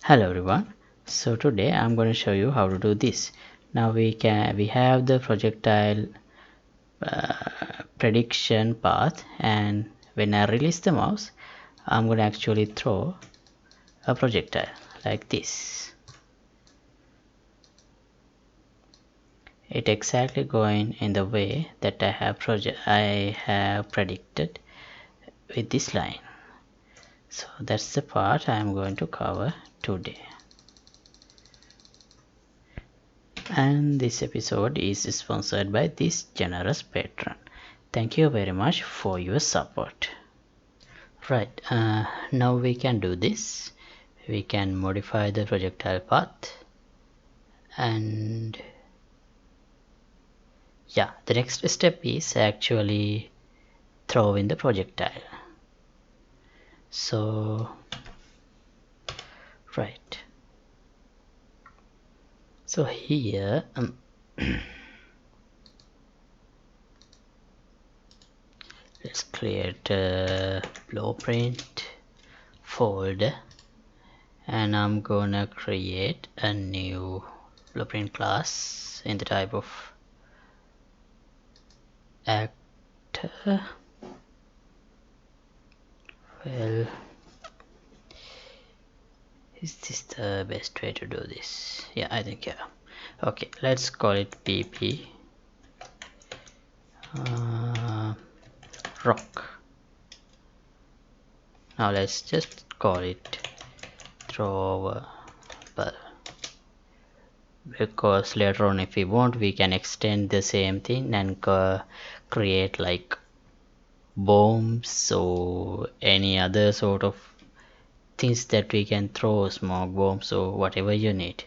Hello everyone. So today I'm going to show you how to do this. Now we have the projectile prediction path, and when I release the mouse I'm going to actually throw a projectile like this. It exactly going in the way that I have predicted with this line. So that's the part I'm going to cover today. And this episode is sponsored by this generous patron. Thank you very much for your support. Right, now we can do this. We can modify the projectile path, and yeah, the next step is actually throw in the projectile. So right, so here let's create a blueprint folder, and I'm gonna create a new blueprint class in the type of actor. Well, is this the best way to do this? Yeah, I think yeah. Okay, let's call it pp rock. Now let's just call it throwable, because later on if we want we can extend the same thing and create like bombs or any other sort of things that we can throw, smoke bombs or whatever you need.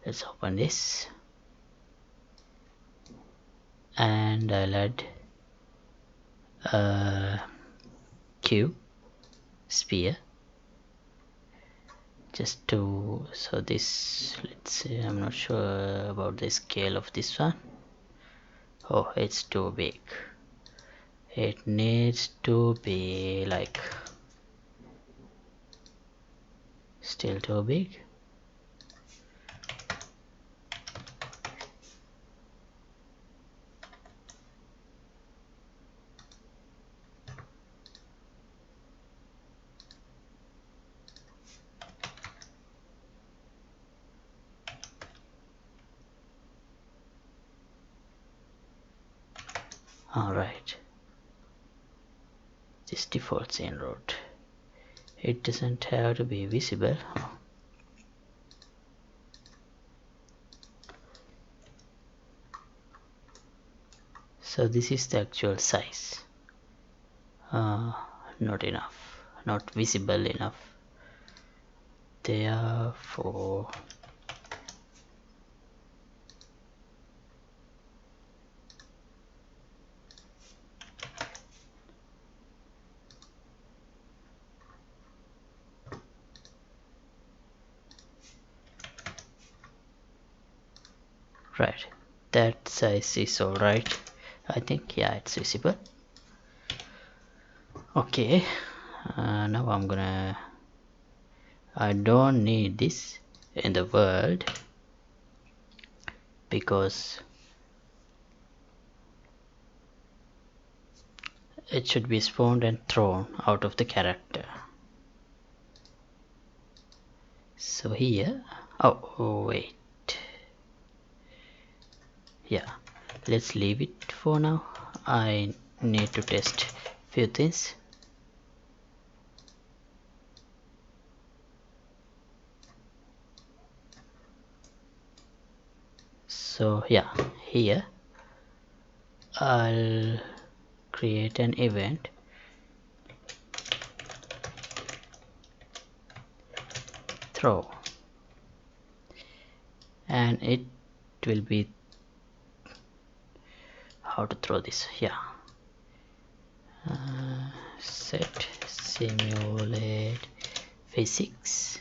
Let's open this, and I'll add a cube sphere just to, so this, let's see, I'm not sure about the scale of this one. Oh, it's too big. It needs to be like still too big. Alright, this default scene route, it doesn't have to be visible. So this is the actual size. Not enough, not visible enough. Therefore right, that size is alright. I think yeah, it's visible. Okay, now I don't need this in the world because it should be spawned and thrown out of the character. So here, oh wait, yeah, let's leave it for now. I need to test few things. So yeah, here I'll create an event throw, and it will be how to throw this. Yeah, set simulate physics,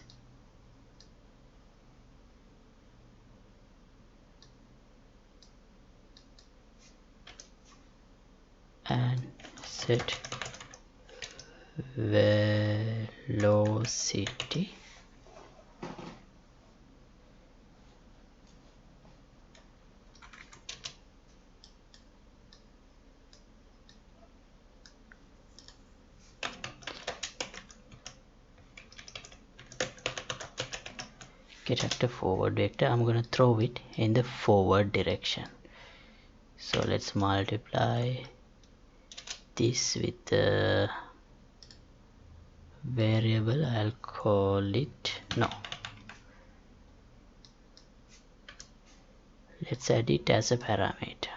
and set value velocity get after forward vector. I'm gonna throw it in the forward direction. So let's multiply this with the variable. I'll call it let's add it as a parameter.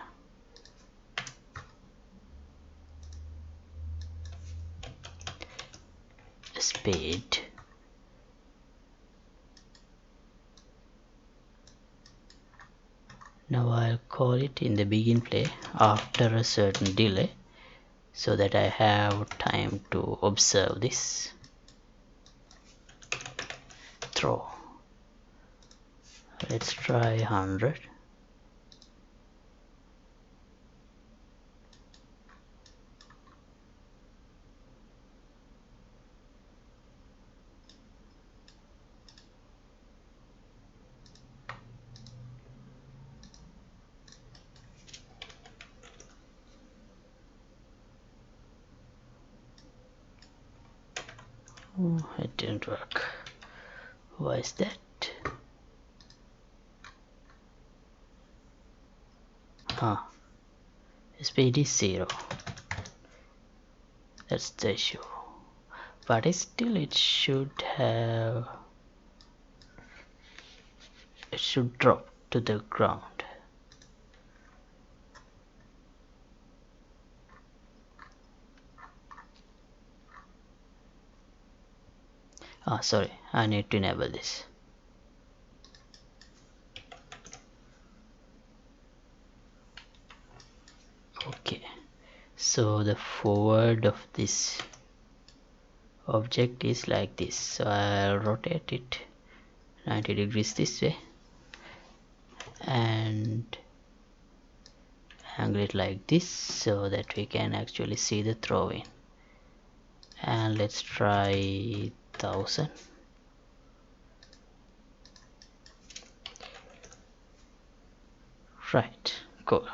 Speed. Now I'll call it in the begin play after a certain delay so that I have time to observe this. Throw. Let's try 100. Oh, it didn't work. Why is that? Speed is 0. That's the issue. But still it should drop to the ground. Sorry, I need to enable this. Okay, so the forward of this object is like this. So I'll rotate it 90 degrees this way and angle it like this so that we can actually see the throw-in. And let's try 1000. Right, cool.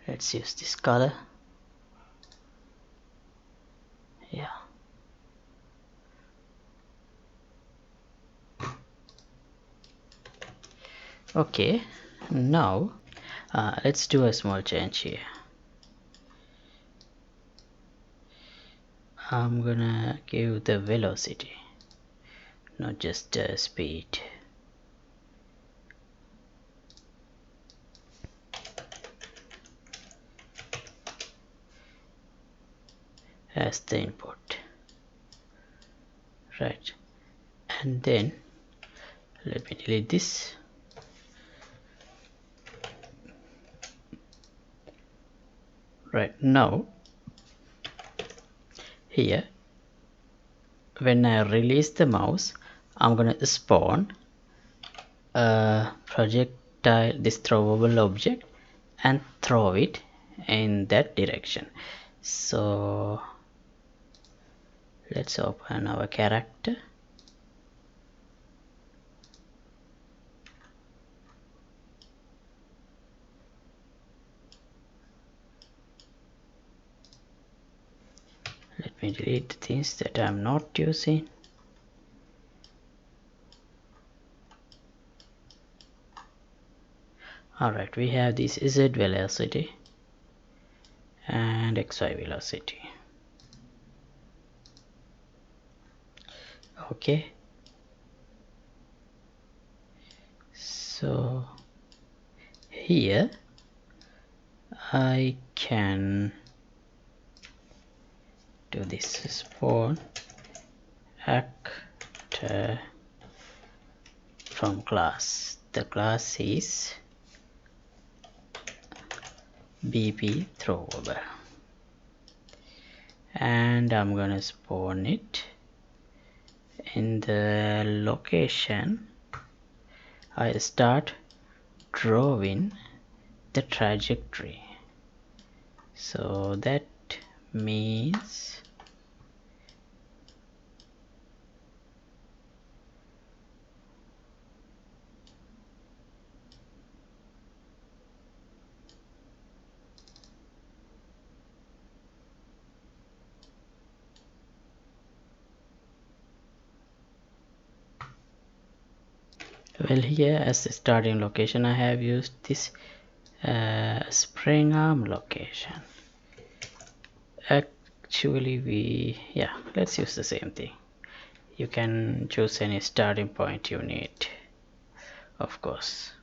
Let's use this color. Yeah. Okay, now let's do a small change here. I'm gonna give the velocity, not just speed. As the input. Right, and then let me delete this. Right, now here when I release the mouse, I'm gonna spawn a projectile, this throwable object, and throw it in that direction. So let's open our character. Let me delete the things that I'm not using. Alright, we have this Z velocity and XY velocity. Okay, so here I can do this spawn actor from class. The class is BP throwable, and I'm gonna spawn it in the location I start drawing the trajectory. So that means well, here as the starting location I have used this spring arm location. Actually let's use the same thing. You can choose any starting point you need, of course.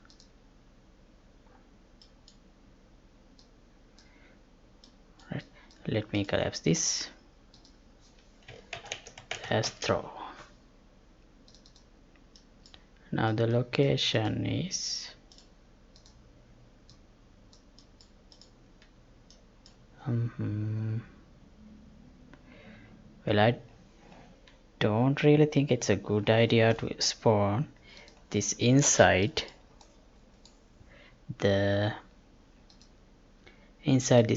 Right, let me collapse this as throw. Now the location is well, I don't really think it's a good idea to spawn this inside this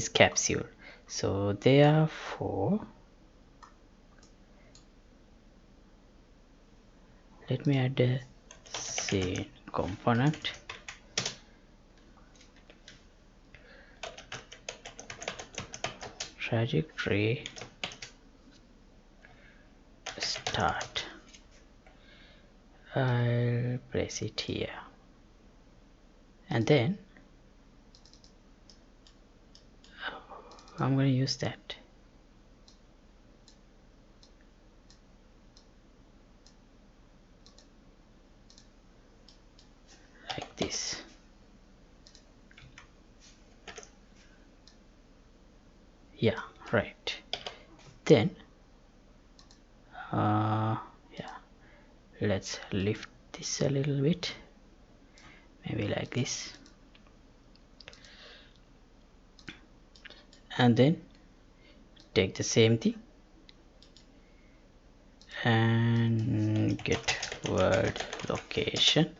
capsule, so therefore let me add a scene component. Trajectory start. I'll place it here, and then I'm going to use that. Like this. Yeah, right. Then let's lift this a little bit, maybe like this, and then take the same thing and get world location,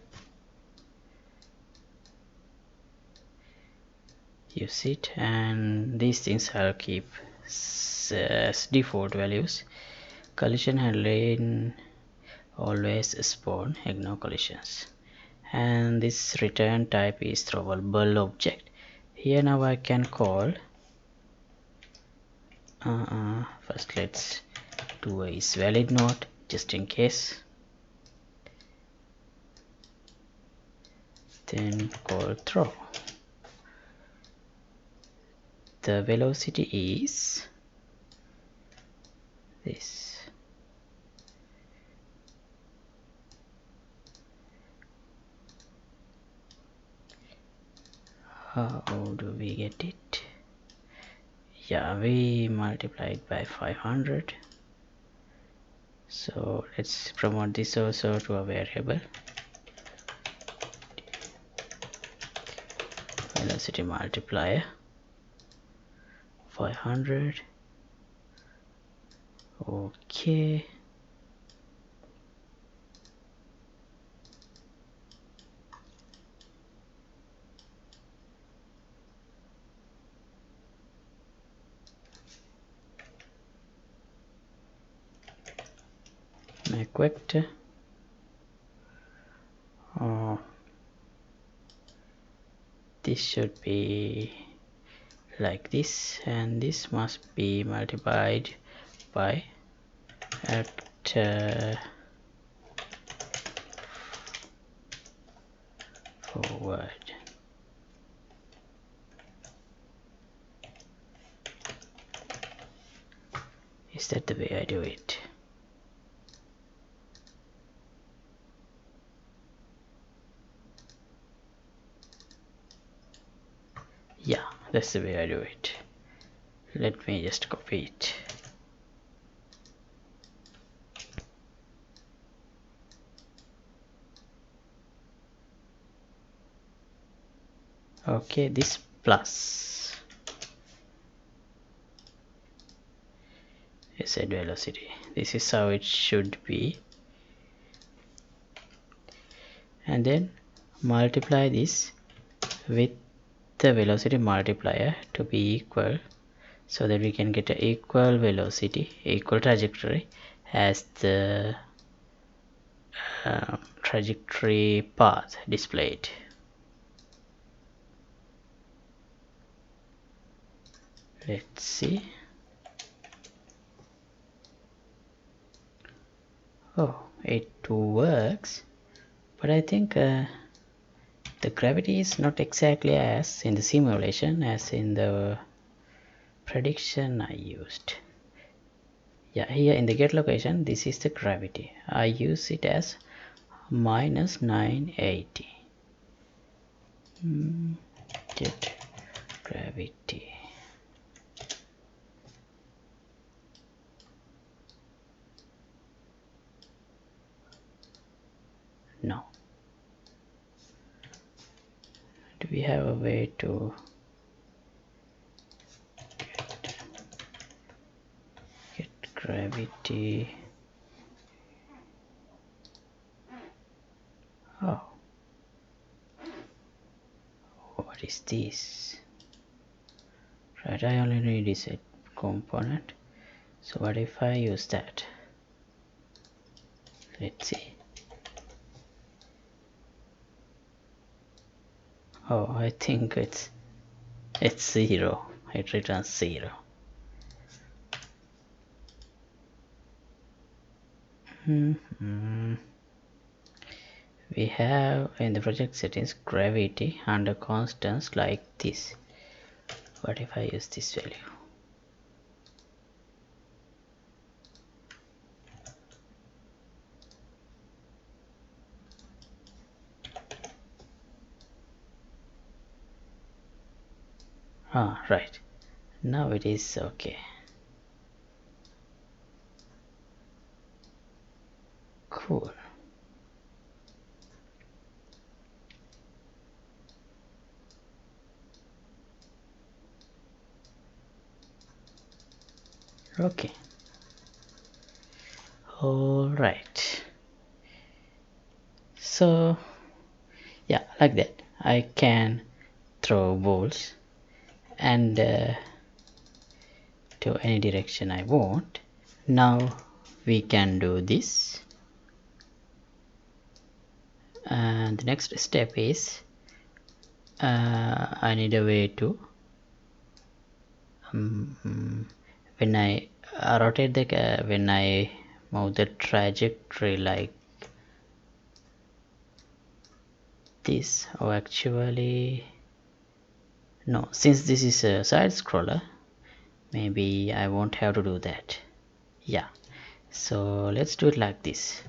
use it, and these things I'll keep as default values. Collision handling always spawn, ignore collisions, and this return type is throwable object. Here now I can call first let's do a is valid node just in case, then call throw. The velocity is this. How do we get it? Yeah, we multiply it by 500. So let's promote this also to a variable. Velocity multiplier 500. Okay. Make vector. This should be like this, and this must be multiplied by at forward. Is that the way I do it? Yeah, that's the way I do it. Let me just copy it. Okay, this plus is at velocity. This is how it should be, and then multiply this with the velocity multiplier to be equal, so that we can get an equal velocity, equal trajectory as the trajectory path displayed. Let's see. Oh, it works, but I think the gravity is not exactly as in the simulation as in the prediction I used. Yeah, here in the get location, this is the gravity. I use it as minus 980. Get gravity. No. Do we have a way to get gravity? Oh, what is this? Right, I only need this component. So what if I use that? Let's see. Oh, I think it's 0. It returns 0. We have in the project settings gravity under constants like this. What if I use this value? Right, now it is okay. Cool. Okay. All right. So yeah, like that I can throw balls and to any direction I want. Now we can do this, and the next step is I need a way to when I rotate the when I move the trajectory like this, or actually no, since this is a side scroller, maybe I won't have to do that. Yeah, so let's do it like this.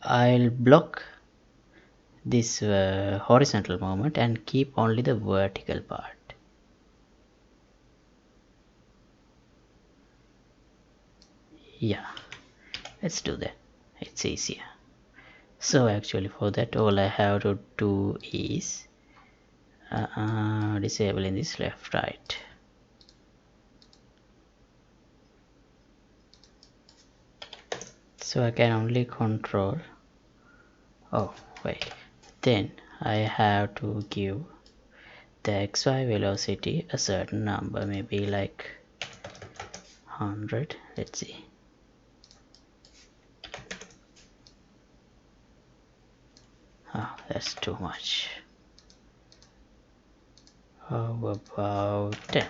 I'll block this horizontal movement and keep only the vertical part. Yeah, let's do that. It's easier. So actually for that all I have to do is disabling this left right. So I can only control, oh wait, then I have to give the xy velocity a certain number, maybe like 100. Let's see. Oh, that's too much. How about 10?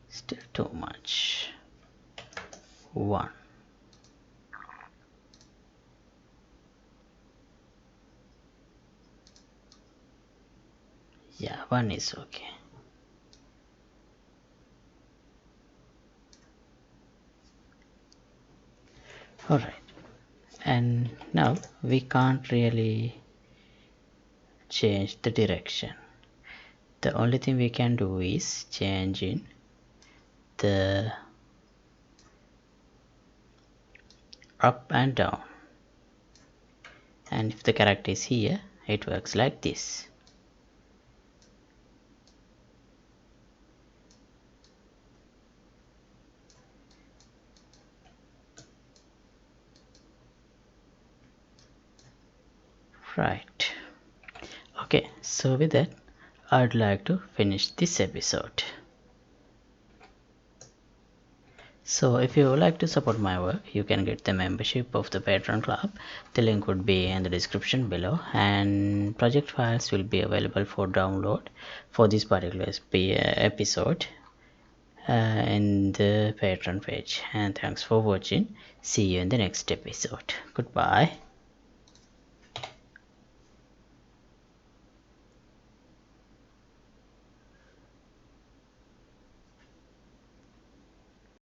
Still too much. 1. Yeah, 1 is okay. Alright, and now we can't really change the direction. The only thing we can do is change in the up and down, and if the character is here, it works like this. Right. Okay, so with that, I'd like to finish this episode. So if you would like to support my work, you can get the membership of the Patreon club. The link would be in the description below, and project files will be available for download for this particular episode in the Patreon page. And thanks for watching. See you in the next episode. Goodbye.